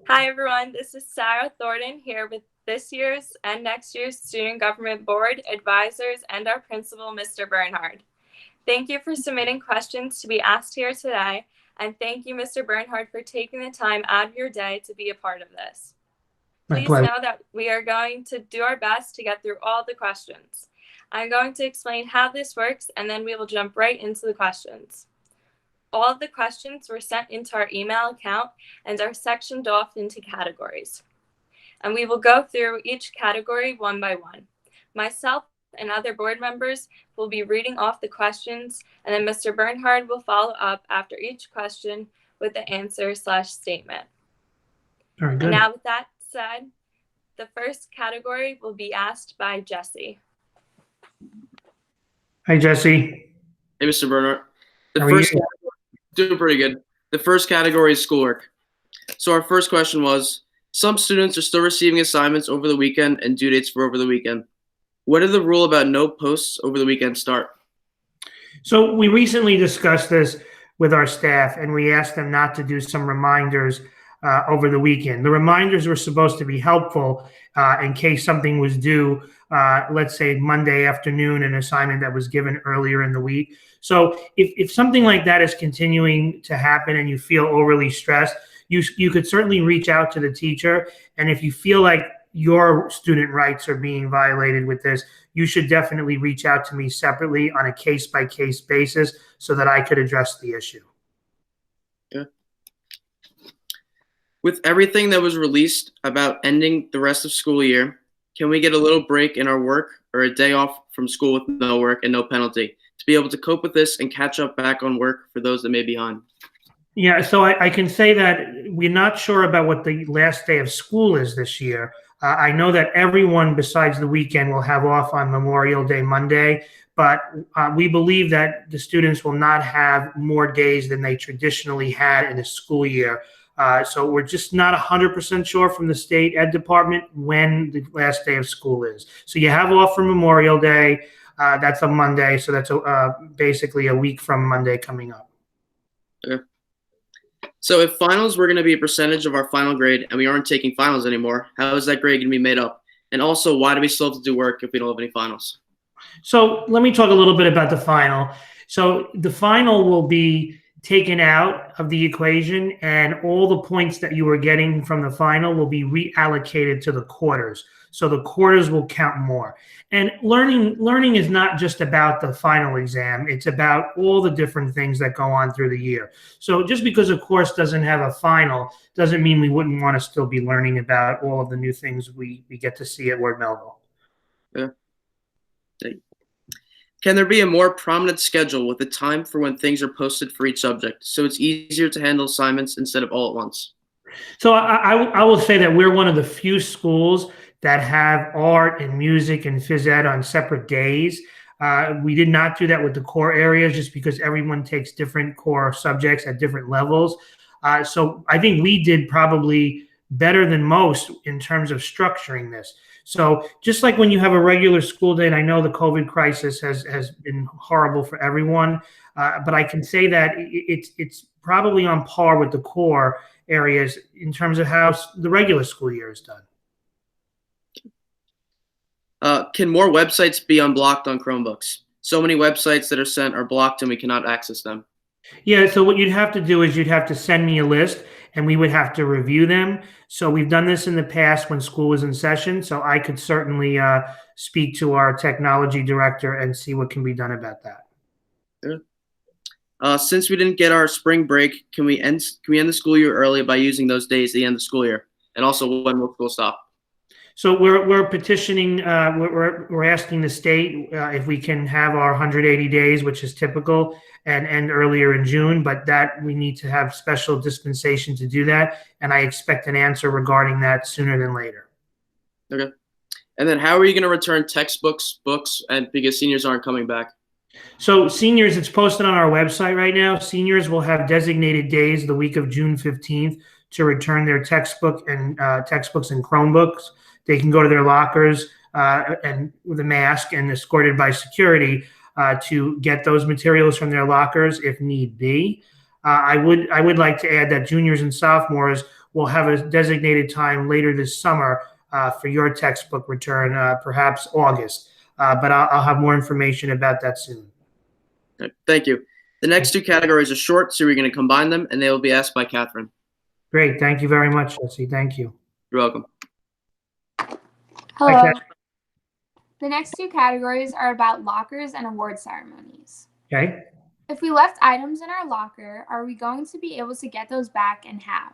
Hi everyone, this is Sarah Thornton here with this year's and next year's Student Government Board, advisors, and our principal, Mr. Bernhard. Thank you for submitting questions to be asked here today, and thank you, Mr. Bernhard, for taking the time out of your day to be a part of this. Please know that we are going to do our best to get through all the questions. I'm going to explain how this works, and then we will jump right into the questions. All of the questions were sent into our email account and are sectioned off into categories. And we will go through each category one by one. Myself and other board members will be reading off the questions, and then Mr. Bernhard will follow up after each question with the answer/statement. Very good. And now with that said, the first category will be asked by Jesse. Hi, Jesse. Hey, Mr. Bernhard. Doing pretty good. The first category is schoolwork. So our first question was, some students are still receiving assignments over the weekend and due dates for over the weekend. What did the rule about no posts over the weekend start? So we recently discussed this with our staff, and we asked them not to do some reminders over the weekend. The reminders were supposed to be helpful in case something was due, let's say Monday afternoon, an assignment that was given earlier in the week. So if something like that is continuing to happen and you feel overly stressed, you could certainly reach out to the teacher. And if you feel like your student rights are being violated with this, you should definitely reach out to me separately on a case-by-case basis so that I could address the issue. Okay. With everything that was released about ending the rest of school year, can we get a little break in our work or a day off from school with no work and no penalty to be able to cope with this and catch up back on work for those that may be behind? Yeah, so I can say that we're not sure about what the last day of school is this year. I know that everyone besides the weekend will have off on Memorial Day Monday, but we believe that the students will not have more days than they traditionally had in a school year. So we're just not 100% sure from the state ed department when the last day of school is. So you have off for Memorial Day. That's a Monday, so that's basically a week from Monday coming up. Okay. So if finals were going to be a percentage of our final grade and we aren't taking finals anymore, how is that grade going to be made up? And also, why do we still have to do work if we don't have any finals? So let me talk a little bit about the final. So the final will be taken out of the equation, and all the points that you were getting from the final will be reallocated to the quarters. So the quarters will count more. And learning is not just about the final exam. It's about all the different things that go on through the year. So just because a course doesn't have a final doesn't mean we wouldn't want to still be learning about all of the new things we get to see at Ward Melville. Yeah. Can there be a more prominent schedule with a time for when things are posted for each subject so it's easier to handle assignments instead of all at once? So I will say that we're one of the few schools that have art and music and phys ed on separate days. We did not do that with the core areas just because everyone takes different core subjects at different levels. So I think we did probably better than most in terms of structuring this. So just like when you have a regular school day, and I know the COVID crisis has been horrible for everyone, but I can say that it's probably on par with the core areas in terms of how the regular school year is done. Can more websites be unblocked on Chromebooks? So many websites that are sent are blocked and we cannot access them. Yeah, so what you'd have to do is you'd have to send me a list and we would have to review them. So we've done this in the past when school was in session. So I could certainly speak to our technology director and see what can be done about that. Yeah. Since we didn't get our spring break, can we end the school year early by using those days at the end of the school year? And also, when will school stop? So we're petitioning, we're asking the state if we can have our 180 days, which is typical, and end earlier in June, but that we need to have special dispensation to do that. And I expect an answer regarding that sooner than later. Okay. And then how are you going to return textbooks, books, and because seniors aren't coming back? So seniors, it's posted on our website right now. Seniors will have designated days the week of June 15th to return their textbooks and Chromebooks. They can go to their lockers and with a mask and escorted by security to get those materials from their lockers if need be. I would like to add that juniors and sophomores we'll have a designated time later this summer for your textbook return, perhaps August. But I'll have more information about that soon. Okay, thank you. The next two categories are short, so we're going to combine them, and they will be asked by Catherine. Great. Thank you very much, Jesse. Thank you. You're welcome. Hello. Hi, The next two categories are about lockers and award ceremonies. Okay. If we left items in our locker, are we going to be able to get those back, and how?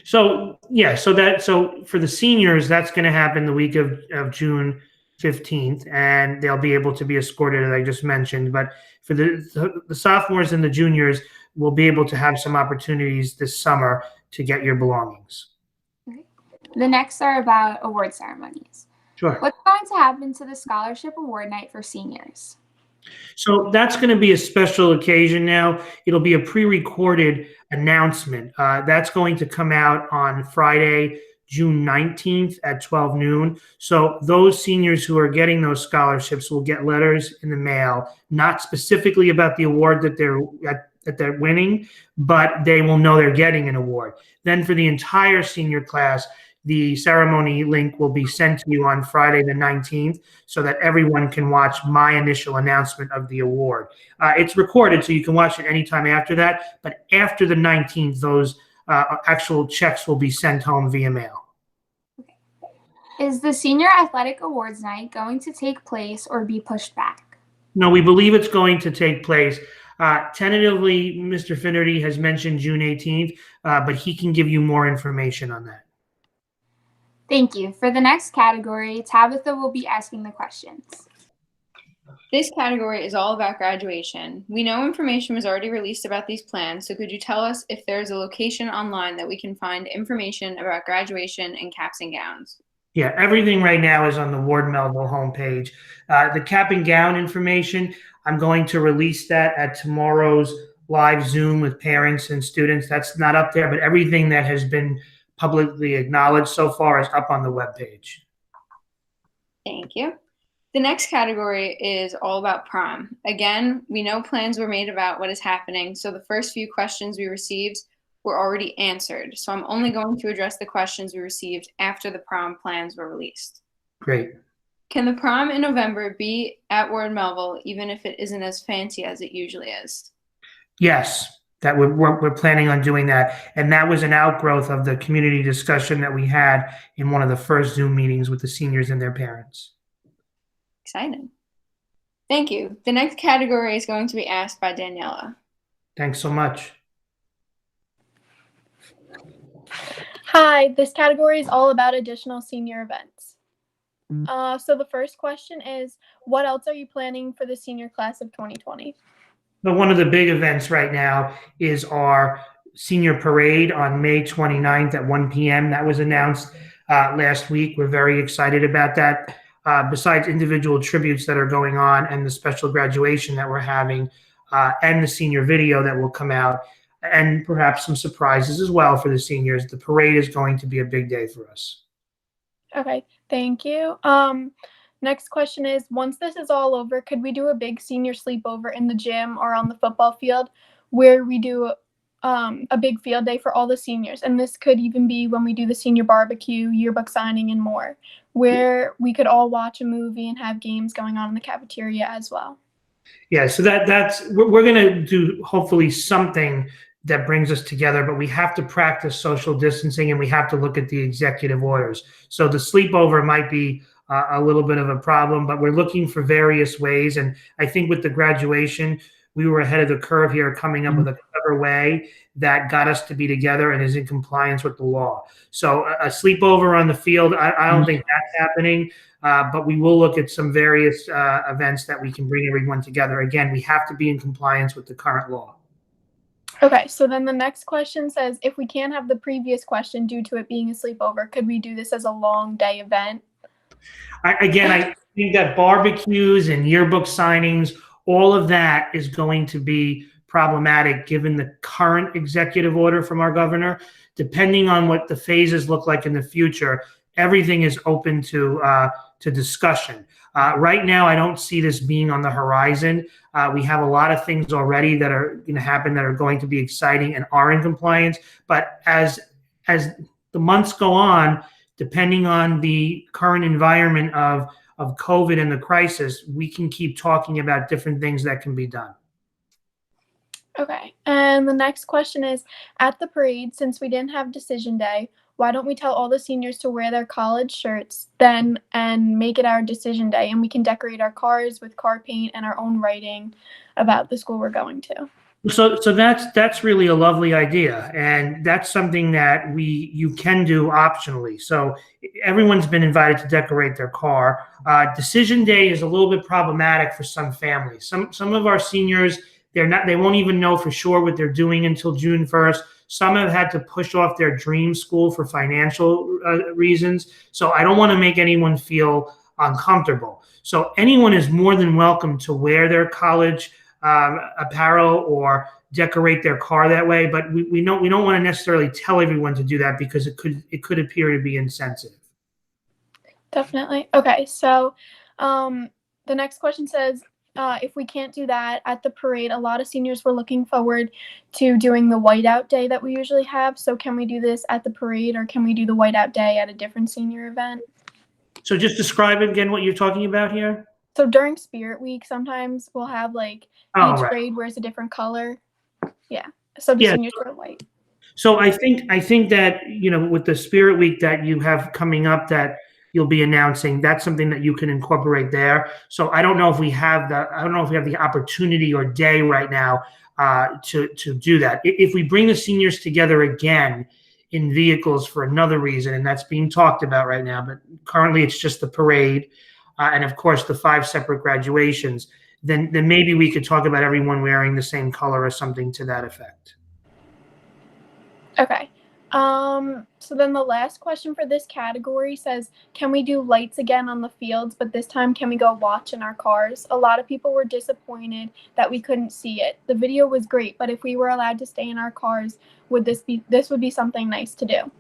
So yeah, so for the seniors, that's going to happen the week of June 15th, and they'll be able to be escorted, as I just mentioned. But for the sophomores and the juniors, we'll be able to have some opportunities this summer to get your belongings. Okay. The next are about award ceremonies. Sure. What's going to happen to the scholarship award night for seniors? So that's going to be a special occasion now. It'll be a pre-recorded announcement. That's going to come out on Friday, June 19th at 12 noon. So those seniors who are getting those scholarships will get letters in the mail, not specifically about the award that they're winning, but they will know they're getting an award. Then for the entire senior class, the ceremony link will be sent to you on Friday the 19th so that everyone can watch my initial announcement of the award. It's recorded, so you can watch it anytime after that. But after the 19th, those actual checks will be sent home via mail. Is the Senior Athletic Awards Night going to take place or be pushed back? No, we believe it's going to take place. Tentatively, Mr. Finnerty has mentioned June 18th, but he can give you more information on that. Thank you. For the next category, Tabitha will be asking the questions. This category is all about graduation. We know information was already released about these plans, so could you tell us if there's a location online that we can find information about graduation and caps and gowns? Yeah, everything right now is on the Ward Melville homepage. The cap and gown information, I'm going to release that at tomorrow's live Zoom with parents and students. That's not up there, but everything that has been publicly acknowledged so far is up on the webpage. Thank you. The next category is all about prom. Again, we know plans were made about what is happening, so the first few questions we received were already answered. So I'm only going to address the questions we received after the prom plans were released. Great. Can the prom in November be at Ward Melville, even if it isn't as fancy as it usually is? Yes, that we're planning on doing that. And that was an outgrowth of the community discussion that we had in one of the first Zoom meetings with the seniors and their parents. Exciting. Thank you. The next category is going to be asked by Daniela. Thanks so much. Hi, this category is all about additional senior events. So the first question is, what else are you planning for the senior class of 2020? But one of the big events right now is our senior parade on May 29th at 1 p.m. That was announced last week. We're very excited about that. Besides individual tributes that are going on and the special graduation that we're having and the senior video that will come out, and perhaps some surprises as well for the seniors, the parade is going to be a big day for us. Okay, thank you. Next question is, once this is all over, could we do a big senior sleepover in the gym or on the football field where we do a big field day for all the seniors? And this could even be when we do the senior barbecue, yearbook signing, and more, where we could all watch a movie and have games going on in the cafeteria as well. Yeah, so we're going to do hopefully something that brings us together, but we have to practice social distancing and we have to look at the executive orders. So the sleepover might be a little bit of a problem, but we're looking for various ways. And I think with the graduation, we were ahead of the curve here, coming up with a clever way that got us to be together and is in compliance with the law. So a sleepover on the field, I don't think that's happening, but we will look at some various events that we can bring everyone together. Again, we have to be in compliance with the current law. Okay, so then the next question says, if we can't have the previous question due to it being a sleepover, could we do this as a long day event? I think that barbecues and yearbook signings, all of that is going to be problematic given the current executive order from our governor. Depending on what the phases look like in the future, everything is open to discussion. Right now, I don't see this being on the horizon. We have a lot of things already that are going to happen that are going to be exciting and are in compliance. But as as the months go on, depending on the current environment of COVID and the crisis, we can keep talking about different things that can be done. Okay. And the next question is, at the parade, since we didn't have decision day, why don't we tell all the seniors to wear their college shirts then and make it our decision day, and we can decorate our cars with car paint and our own writing about the school we're going to? So that's really a lovely idea, and that's something that you can do optionally. So everyone's been invited to decorate their car. Decision day is a little bit problematic for some families. Some of our seniors, they won't even know for sure what they're doing until June 1st. Some have had to push off their dream school for financial reasons. So I don't want to make anyone feel uncomfortable. So anyone is more than welcome to wear their college apparel or decorate their car that way, but we don't want to necessarily tell everyone to do that because it could appear to be insensitive. Definitely. Okay, so the next question says, if we can't do that at the parade, a lot of seniors were looking forward to doing the whiteout day that we usually have. So can we do this at the parade, or can we do the whiteout day at a different senior event? So just describe again what you're talking about here. So during Spirit Week, sometimes we'll have like each grade wears a different color. Yeah. So the seniors wear white. So I think that, with the Spirit Week that you have coming up that you'll be announcing, that's something that you can incorporate there. So I don't know if we have the opportunity or day right now to do that. If we bring the seniors together again in vehicles for another reason, and that's being talked about right now, but currently it's just the parade. And of course, the 5 separate graduations, then maybe we could talk about everyone wearing the same color or something to that effect. Okay. So then the last question for this category says, can we do lights again on the fields, but this time can we go watch in our cars? A lot of people were disappointed that we couldn't see it. The video was great, but if we were allowed to stay in our cars, this would be something nice to do.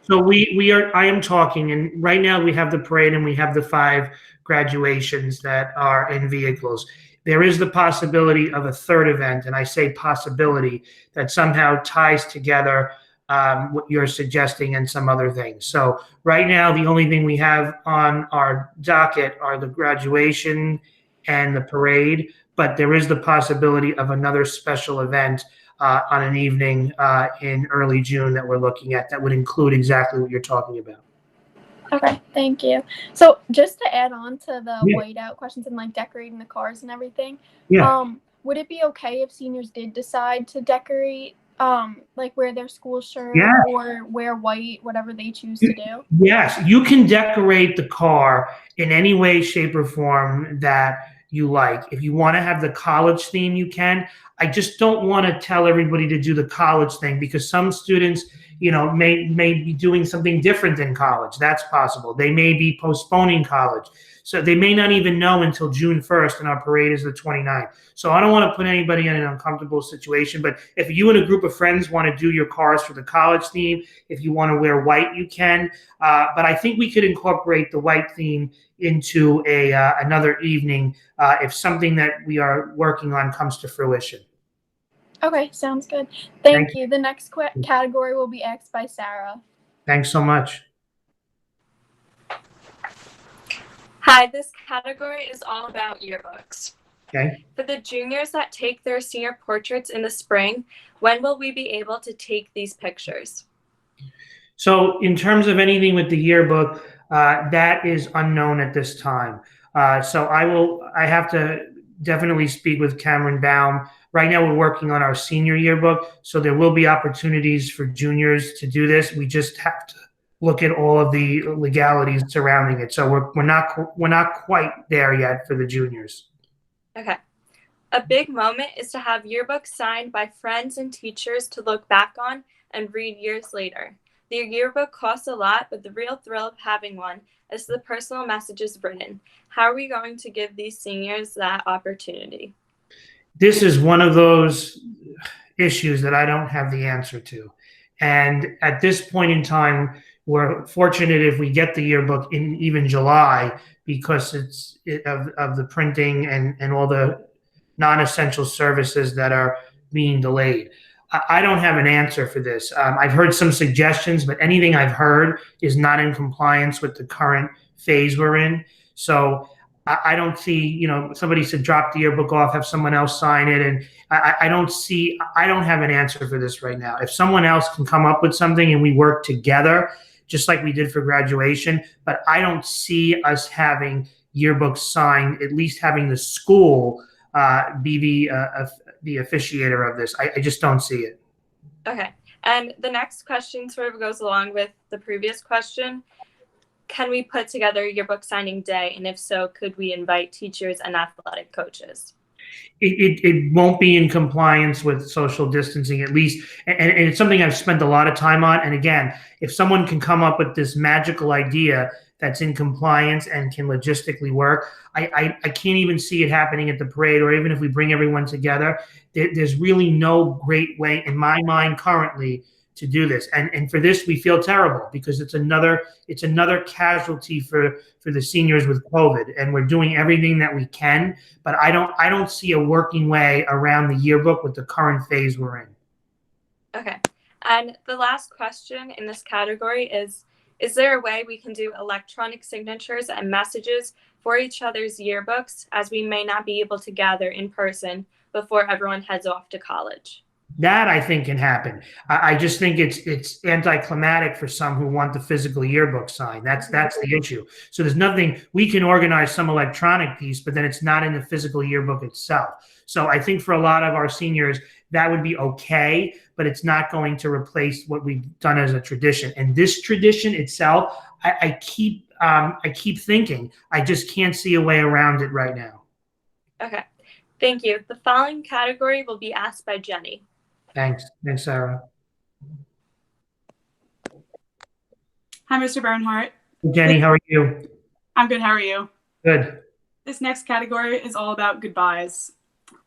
So I am talking, and right now we have the parade and we have the 5 graduations that are in vehicles. There is the possibility of a third event, and I say possibility, that somehow ties together what you're suggesting and some other things. So right now, the only thing we have on our docket are the graduation and the parade, but there is the possibility of another special event on an evening in early June that we're looking at that would include exactly what you're talking about. Okay, thank you. So just to add on to the whiteout questions and like decorating the cars and everything, would it be okay if seniors did decide to decorate, like wear their school shirt or wear white, whatever they choose to do? Yes, you can decorate the car in any way, shape, or form that you like. If you want to have the college theme, you can. I just don't want to tell everybody to do the college thing because some students, may be doing something different than college. That's possible. They may be postponing college. So they may not even know until June 1st, and our parade is the 29th. So I don't want to put anybody in an uncomfortable situation, but if you and a group of friends want to do your cars for the college theme, if you want to wear white, you can. But I think we could incorporate the white theme into another evening if something that we are working on comes to fruition. Okay, sounds good. Thank you. The next category will be asked by Sarah. Thanks so much. Hi, this category is all about yearbooks. Okay. For the juniors that take their senior portraits in the spring, when will we be able to take these pictures? So in terms of anything with the yearbook, that is unknown at this time. So I have to definitely speak with Cameron Baum. Right now we're working on our senior yearbook, so there will be opportunities for juniors to do this. We just have to look at all of the legalities surrounding it. So we're not quite there yet for the juniors. Okay. A big moment is to have yearbooks signed by friends and teachers to look back on and read years later. The yearbook costs a lot, but the real thrill of having one is the personal messages written. How are we going to give these seniors that opportunity? This is one of those issues that I don't have the answer to. And at this point in time, we're fortunate if we get the yearbook in even July because of the printing and all the non-essential services that are being delayed. I don't have an answer for this. I've heard some suggestions, but anything I've heard is not in compliance with the current phase we're in. So I don't see, somebody said drop the yearbook off, have someone else sign it. And I don't have an answer for this right now. If someone else can come up with something and we work together, just like we did for graduation, but I don't see us having yearbooks signed, at least having the school be the officiator of this. I just don't see it. Okay. And the next question sort of goes along with the previous question. Can we put together a yearbook signing day? And if so, could we invite teachers and athletic coaches? It won't be in compliance with social distancing, at least. And it's something I've spent a lot of time on. And again, if someone can come up with this magical idea that's in compliance and can logistically work, I can't even see it happening at the parade, or even if we bring everyone together. There's really no great way in my mind currently to do this. And for this, we feel terrible because it's another casualty for the seniors with COVID. And we're doing everything that we can, but I don't see a working way around the yearbook with the current phase we're in. Okay. And the last question in this category is there a way we can do electronic signatures and messages for each other's yearbooks, as we may not be able to gather in person before everyone heads off to college? That I think can happen. I just think it's anticlimactic for some who want the physical yearbook signed. That's the issue. So there's nothing, we can organize some electronic piece, but then it's not in the physical yearbook itself. So I think for a lot of our seniors, that would be okay, but it's not going to replace what we've done as a tradition. And this tradition itself, I keep thinking, I just can't see a way around it right now. Okay. Thank you. The following category will be asked by Jenny. Thanks, Sarah. Hi, Mr. Bernhard. Jenny, how are you? I'm good. How are you? Good. This next category is all about goodbyes.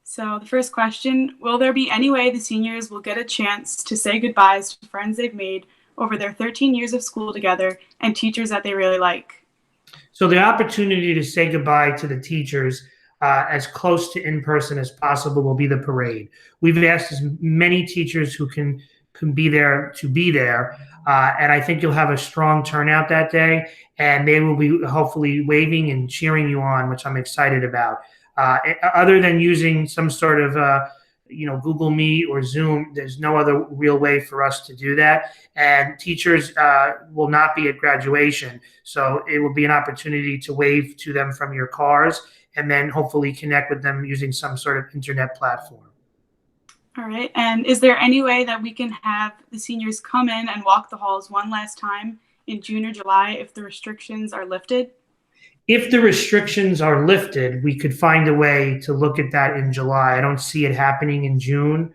So the first question, will there be any way the seniors will get a chance to say goodbyes to friends they've made over their 13 years of school together and teachers that they really like? So the opportunity to say goodbye to the teachers as close to in-person as possible will be the parade. We've asked as many teachers who can be there to be there, and I think you'll have a strong turnout that day, and they will be hopefully waving and cheering you on, which I'm excited about. Other than using some sort of Google Meet or Zoom, there's no other real way for us to do that. And teachers will not be at graduation, so it will be an opportunity to wave to them from your cars, and then hopefully connect with them using some sort of internet platform. All right. And is there any way that we can have the seniors come in and walk the halls one last time in June or July if the restrictions are lifted? If the restrictions are lifted, we could find a way to look at that in July. I don't see it happening in June.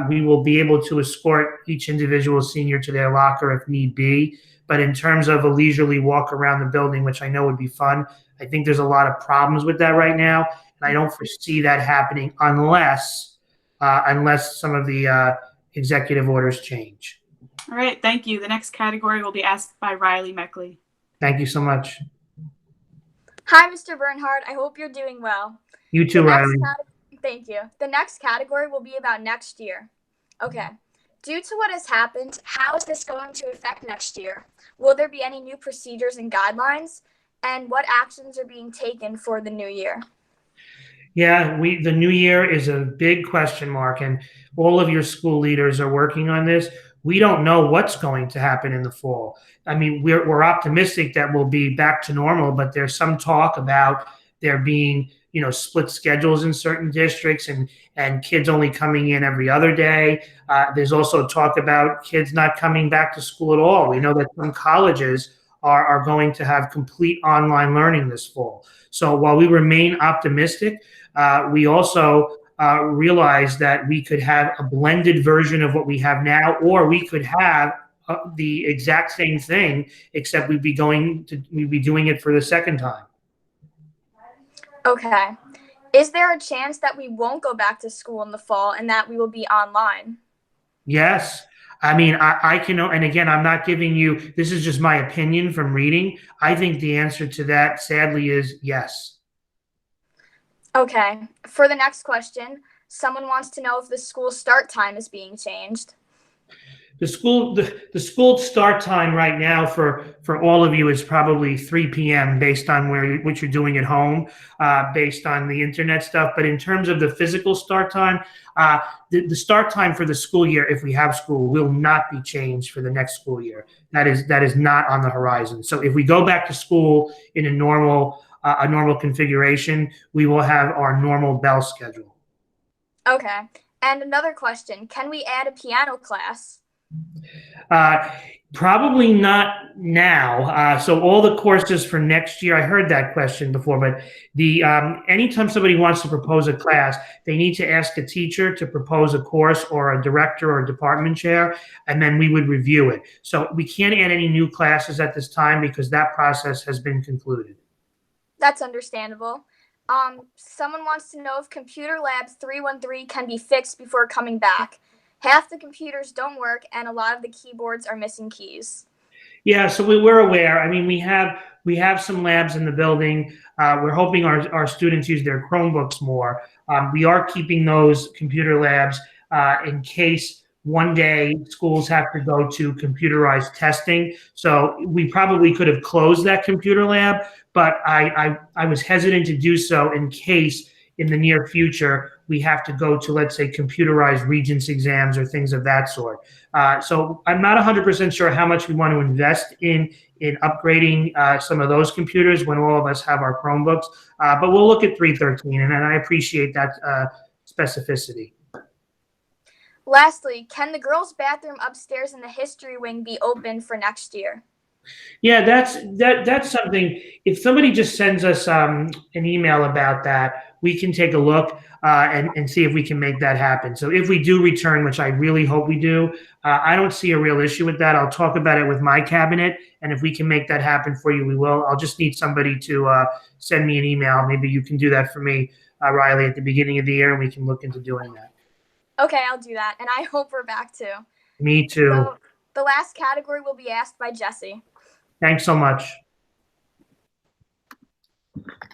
We will be able to escort each individual senior to their locker if need be. But in terms of a leisurely walk around the building, which I know would be fun, I think there's a lot of problems with that right now. And I don't foresee that happening unless some of the executive orders change. All right. Thank you. The next category will be asked by Riley Meckley. Thank you so much. Hi, Mr. Bernhard. I hope you're doing well. You too, Riley. Thank you. The next category will be about next year. Okay. Due to what has happened, how is this going to affect next year? Will there be any new procedures and guidelines? And what actions are being taken for the new year? Yeah, the new year is a big question mark, and all of your school leaders are working on this. We don't know what's going to happen in the fall. I mean, we're optimistic that we'll be back to normal, but there's some talk about there being, split schedules in certain districts and kids only coming in every other day. There's also talk about kids not coming back to school at all. We know that some colleges are going to have complete online learning this fall. So while we remain optimistic, we also realize that we could have a blended version of what we have now, or we could have the exact same thing, except we'd be doing it for the second time. Okay. Is there a chance that we won't go back to school in the fall and that we will be online? Yes. I mean, I can, and again, I'm not giving you, this is just my opinion from reading. I think the answer to that, sadly, is yes. Okay. For the next question, Someone wants to know if the school start time is being changed. The school start time right now for all of you is probably 3 p.m. based on what you're doing at home, based on the internet stuff. But in terms of the physical start time, the start time for the school year, if we have school, will not be changed for the next school year. That is not on the horizon. So if we go back to school in a normal configuration, we will have our normal bell schedule. Okay. And another question, can we add a piano class? Probably not now. So all the courses for next year, I heard that question before, but anytime somebody wants to propose a class, they need to ask a teacher to propose a course or a director or a department chair, and then we would review it. So we can't add any new classes at this time because that process has been concluded. That's understandable. Someone wants to know if Computer Lab 313 can be fixed before coming back. Half the computers don't work, and a lot of the keyboards are missing keys. Yeah, so we're aware. I mean, we have some labs in the building. We're hoping our students use their Chromebooks more. We are keeping those computer labs in case one day schools have to go to computerized testing. So we probably could have closed that computer lab, but I was hesitant to do so in case in the near future we have to go to, let's say, computerized Regents exams or things of that sort. So I'm not 100% sure how much we want to invest in upgrading some of those computers when all of us have our Chromebooks, but we'll look at 313, and I appreciate that specificity. Lastly, can the girls' bathroom upstairs in the history wing be open for next year? Yeah, that's something. If somebody just sends us an email about that, we can take a look and see if we can make that happen. So if we do return, which I really hope we do, I don't see a real issue with that. I'll talk about it with my cabinet, and if we can make that happen for you, we will. I'll just need somebody to send me an email. Maybe you can do that for me, Riley, at the beginning of the year, and we can look into doing that. Okay, I'll do that, and I hope we're back too. Me too. So the last category will be asked by Jesse. Thanks so much.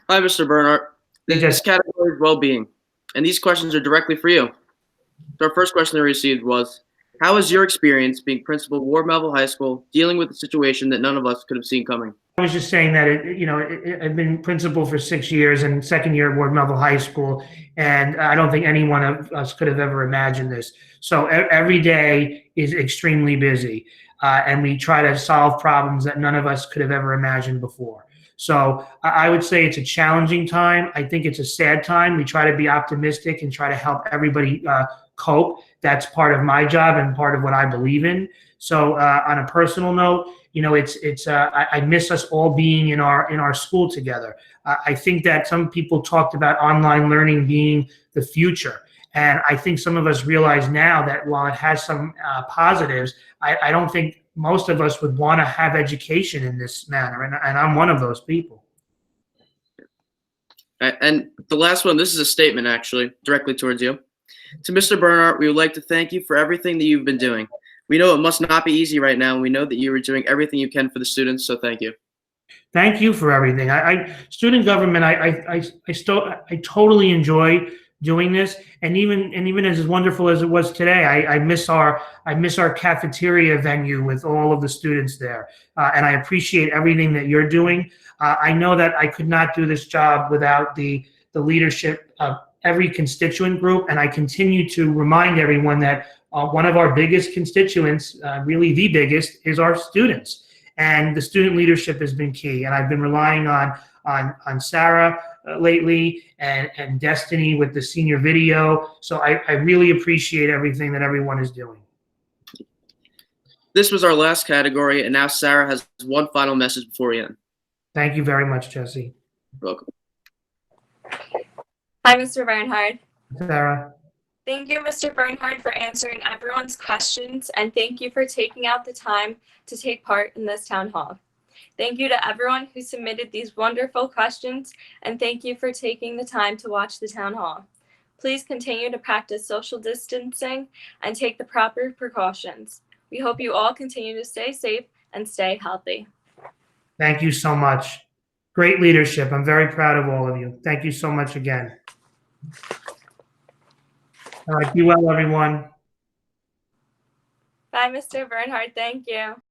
Hi, Mr. Bernhard. This category is well-being, and these questions are directly for you. So our first question we received was, how was your experience being principal of Ward Melville High School, dealing with a situation that none of us could have seen coming? I was just saying that, I've been principal for 6 years and second year at Ward Melville High School, and I don't think any one of us could have ever imagined this. So every day is extremely busy, and we try to solve problems that none of us could have ever imagined before. So I would say it's a challenging time. I think it's a sad time. We try to be optimistic and try to help everybody cope. That's part of my job and part of what I believe in. So on a personal note, I miss us all being in our school together. I think that some people talked about online learning being the future. And I think some of us realize now that while it has some positives, I don't think most of us would want to have education in this manner. And I'm one of those people. And the last one, this is a statement actually, directly towards you. To Mr. Bernhard, we would like to thank you for everything that you've been doing. We know it must not be easy right now, and we know that you are doing everything you can for the students, so thank you. Thank you for everything. Student government, I totally enjoy doing this, and even as wonderful as it was today, I miss our cafeteria venue with all of the students there, and I appreciate everything that you're doing. I know that I could not do this job without the leadership of every constituent group, and I continue to remind everyone that one of our biggest constituents, really the biggest, is our students, and the student leadership has been key. And I've been relying on Sarah lately and Destiny with the senior video. So I really appreciate everything that everyone is doing. This was our last category, and now Sarah has one final message before we end. Thank you very much, Jesse. You're welcome. Hi, Mr. Bernhard. Sarah. Thank you, Mr. Bernhard, for answering everyone's questions, and thank you for taking out the time to take part in this town hall. Thank you to everyone who submitted these wonderful questions, and thank you for taking the time to watch the town hall. Please continue to practice social distancing and take the proper precautions. We hope you all continue to stay safe and stay healthy. Thank you so much. Great leadership. I'm very proud of all of you. Thank you so much again. Be well, everyone. Bye, Mr. Bernhard. Thank you.